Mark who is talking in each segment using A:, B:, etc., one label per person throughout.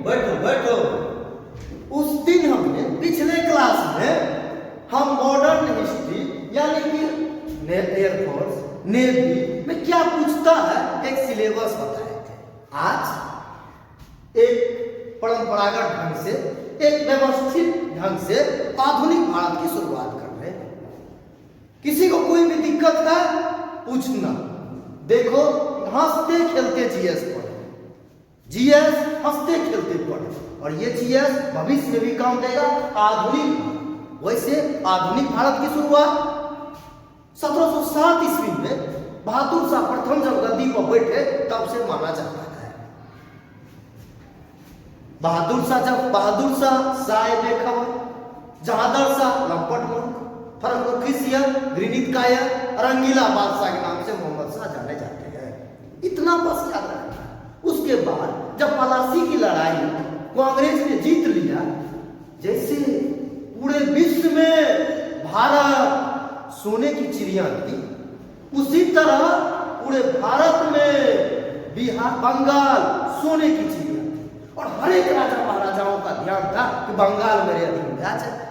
A: बैठो बैठो। उस दिन हमने पिछले क्लास में हम मॉडर्न हिस्ट्री यानी कि एयरफोर्स नेवी में क्या पूछता है एक सिलेबस बताए थे। आज एक परंपरागत ढंग से एक व्यवस्थित ढंग से आधुनिक भारत की शुरुआत कर रहे हैं। किसी को कोई भी दिक्कत है पूछना। देखो हंसते खेलते जीएस पढ़ो, जीएस हंसते खेलते पढ़ो और ये जीएस भविष्य में भी काम देगा। आधुनिक वैसे आधुनिक भारत की शुरुआत 1707 ईस्वी में बहादुर शाह प्रथम जब गद्दी पर बैठे तब से माना जाता है। बहादुर शाह साए बेखबर, जहादर शाह लंपट मूर्ख, फर्रुखिसियत घृणित कायर, रंगीला बादशाह के नाम से मोहम्मद शाह जाने जाते हैं। इतना बस याद रखना है। उसके बाद जब पलासी की लड़ाई को अंग्रेज ने जीत लिया, जैसे पूरे विश्व में भारत सोने की चिड़िया थी, उसी तरह पूरे भारत में बिहार बंगाल सोने की चिड़िया थी और हर एक राजा महाराजाओं का ध्यान था कि बंगाल मेरे अधीन आ जाए।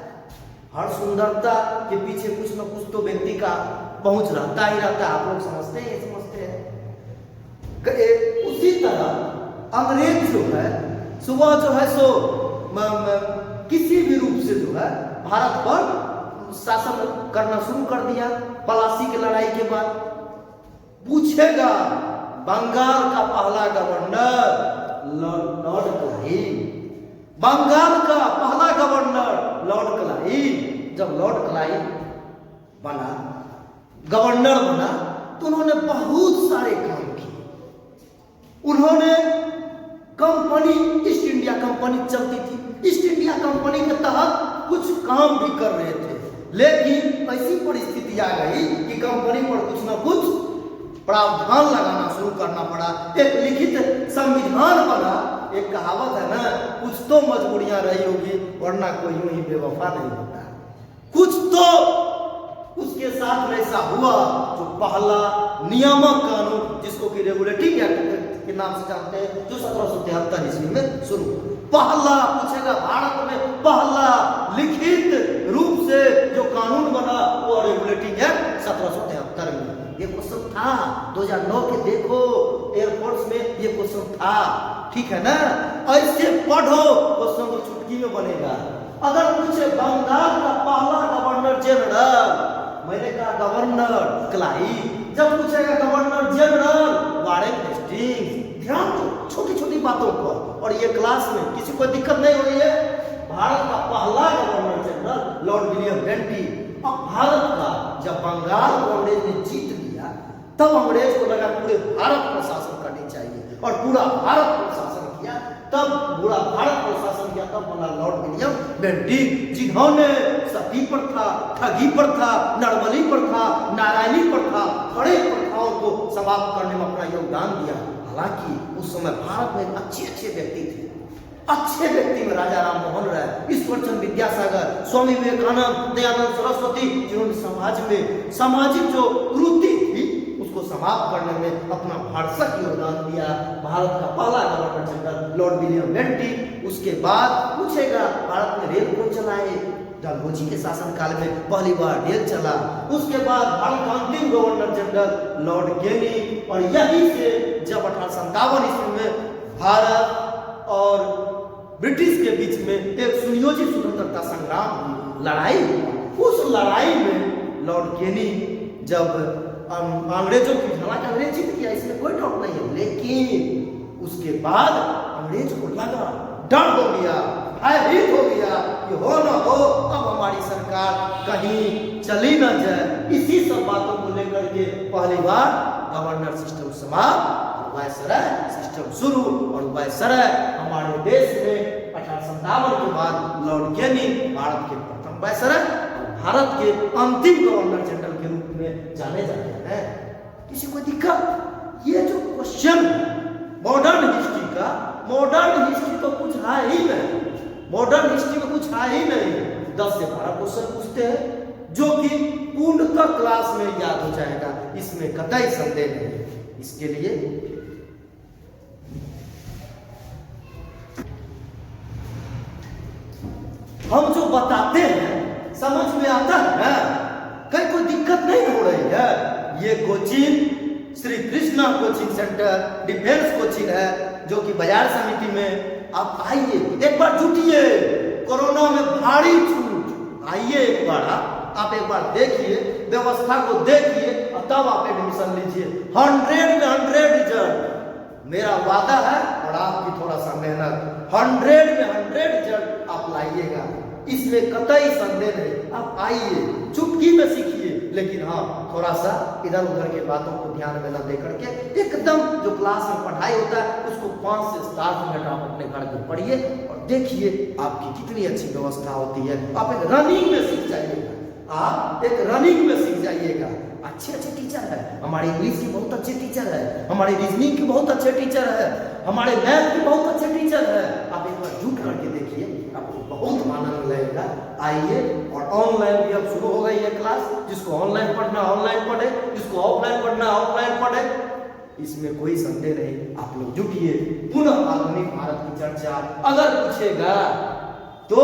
A: हर सुंदरता के पीछे कुछ न कुछ तो व्यक्ति का पहुंच रहता ही रहता है। आप लोग समझते हैं, ये समझते हैं। उसी तरह अंग्रेज जो है सुबह जो है सो किसी भी रूप से जो है भारत पर शासन करना शुरू कर दिया। पलासी की लड़ाई के बाद पूछेगा बंगाल का पहला गवर्नर लॉर्ड क्लाइव, बंगाल का पहला गवर्नर लॉर्ड क्लाइव। जब लॉर्ड क्लाइव बना गवर्नर बना तो उन्होंने बहुत सारे काम किए। उन्होंने कंपनी ईस्ट इंडिया कंपनी चलती थी, ईस्ट इंडिया कंपनी के तहत कुछ काम भी कर रहे थे, लेकिन ऐसी परिस्थिति आ गई कि कंपनी पर कुछ न कुछ प्रावधान लगाना शुरू करना पड़ा। एक लिखित संविधान बना। एक कहावत है ना, कुछ तो मजबूरियां रही होगी वरना कोई यूं ही बेवफा नहीं होता। कुछ तो उसके साथ ऐसा हुआ जो पहला नियामक कानून जिसको कि रेगुलेटिंग एक्ट के नाम से जानते हैं, जो 1773 ईस्वी में शुरू पहला पूछेगा भारत में पहला लिखित रूप से जो कानून बना वो रेगुलेटिंग एक्ट 1773 में। ये क्वेश्चन था 2009 के, देखो एयरफोर्स में ये क्वेश्चन था। ठीक है ना, ऐसे पढ़ो क्वेश्चन तो चुटकी में बनेगा। अगर पूछे बंगाल का पहला गवर्नर जनरल, मैंने कहा गवर्नर क्लाइव। जब पूछेगा गवर्नर जनरल वारेन हेस्टिंग्स। ध्यान दो छोटी छोटी बातों पर। और ये क्लास में किसी को दिक्कत नहीं हो रही है। भारत का पहला गवर्नर जनरल लॉर्ड विलियम बेंटी। अब भारत का जब बंगाल को अंग्रेज ने जीत लिया तब अंग्रेज को लगा पूरे भारत पर शासन करनी चाहिए और पूरा भारत पर शासन किया। तब पूरा भारत पर शासन किया तब बना लॉर्ड विलियम बेंटी, जिन्होंने सती प्रथा, ठगी प्रथा, नरबली प्रथा, नारायणी प्रथा, बड़े प्रथाओं को समाप्त करने में अपना योगदान दिया। हालांकि उस समय भारत में अच्छे व्यक्ति थे। अच्छे व्यक्ति में राजा राम मोहन राय, ईश्वरचंद्र विद्यासागर, स्वामी विवेकानंद, दयानंद सरस्वती, जिन्होंने समाज में सामाजिक जो कुरीति थी उसको समाप्त करने में अपना भरसक योगदान दिया। भारत का पहला गवर्नर जनरल लॉर्ड विलियम बेंटी। उसके बाद पूछेगा भारत में रेल कौन चलाए? डलहौजी के शासनकाल में पहली बार रेल चला। उसके बाद भारत का अंतिम गवर्नर जनरल लॉर्ड केनी। और यही से जब 1857 ईस्वी में भारत और ब्रिटिश के बीच में एक सुनियोजित स्वतंत्रता संग्राम लड़ाई हुआ। उस लड़ाई में लॉर्ड केनी जब अंग्रेजों की हालांकि अंग्रेज जीत गया, इसमें कोई डाउट नहीं है, लेकिन उसके बाद अंग्रेज को लगा, डर हो गया, भयभीत हो गया कि हो न हो अब हमारी सरकार कहीं चली न जाए। इसी सब बातों को लेकर के पहली बार गवर्नर सिस्टम समाप्त, वायसराय सिस्टम शुरू। और वायसराय हमारे देश में 1857 के बाद लॉर्ड केनी भारत के प्रथम वायसराय और भारत के अंतिम गवर्नर जनरल के रूप में जाने जाते हैं। किसी को दिक्कत? ये जो क्वेश्चन मॉडर्न हिस्ट्री का, मॉडर्न हिस्ट्री तो कुछ है ही नहीं, मॉडर्न हिस्ट्री में कुछ है ही नहीं। 10 से 12 क्वेश्चन पूछते हैं जो कि पूर्णतः क्लास में याद हो जाएगा, इसमें कतई संदेह नहीं। इसके लिए आता है ना, कहीं कोई दिक्कत नहीं हो रही है। ये coaching Shri Krishna coaching centre defence coaching है, जो कि बाजार समिति में आप आइए, एक बार जुटिए। कोरोना में भारी छूट, आइए एक बार, आप एक बार देखिए, व्यवस्था को देखिए और तब आप एडमिशन लीजिए। 100 में 100 रिजल्ट मेरा वादा है, और आपकी थोड़ा सा मेहनत, 100 में 100 रिजल्ट आप लाइएगा, इसमें कतई संदेह नहीं। आप आइए, चुटकी में सीखिए, लेकिन हाँ थोड़ा सा इधर उधर के बातों को ध्यान में न दे करके एकदम जो क्लास में पढ़ाई होता है उसको 5 से 7 मिनट आप अपने घर में पढ़िए और देखिए आपकी कितनी अच्छी व्यवस्था होती है। आप एक रनिंग में सीख जाइएगा, आप एक रनिंग में सीख जाइएगा। अच्छे अच्छे टीचर है, हमारे इंग्लिश के बहुत अच्छे टीचर है, हमारे रीजनिंग के बहुत अच्छे टीचर है, हमारे मैथ के बहुत अच्छे टीचर है। आप एक बार जुट करके देखिए, आपको बहुत आनंद लगेगा। आइए, और ऑनलाइन भी अब शुरू हो गई है क्लास, जिसको ऑनलाइन पढ़ना ऑनलाइन पढ़े, जिसको ऑफलाइन पढ़ना ऑफलाइन पढ़े, इसमें कोई संदेह नहीं। आप लोग जुटिए। पुनः आधुनिक भारत की चर्चा अगर पूछेगा तो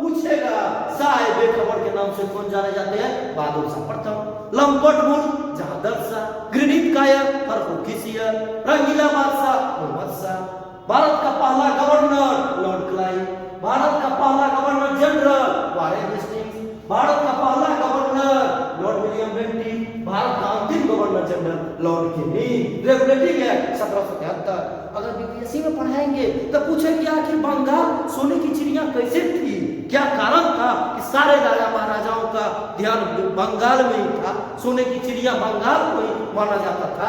A: पूछेगा, साहेब बेखबर के नाम से कौन जाने जाते हैं? बहादुर शाह प्रथम, लंपट मुल्क जहादर शाह, घृणित कायर फर्रुख किसियर, रंगीला बादशाह मोहम्मद शाह, भारत का पहला गवर्नर लॉर्ड क्लाइव, भारत का पहला governor general Warren Hastings, Bharat का पहला governor Lord William Bentinck, Bharat का अंतिम governor general Lord Canning, regulating act 1773। अगर बीपीएससी में पढ़ाएंगे तो पूछेंगे आखिर बंगाल सोने की चिड़िया कैसे थी, क्या कारण था कि सारे राजा महाराजाओं का ध्यान बंगाल में ही था, सोने की चिड़िया बंगाल को ही माना जाता था,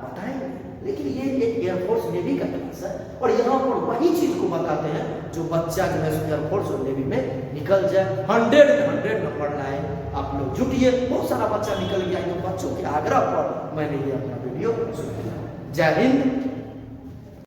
A: बताएंगे। लेकिन ये एक एयरफोर्स नेवी का क्लास है, और यहाँ पर वही चीज को बताते हैं जो बच्चा जो है एयरफोर्स और नेवी में निकल जाए। 100 में 100 नंबर लाए। आप लोग जुटिए, बहुत सारा बच्चा निकल गया, तो बच्चों के आग्रह पर मैंने ये अपना वीडियो सुना। जय हिंद।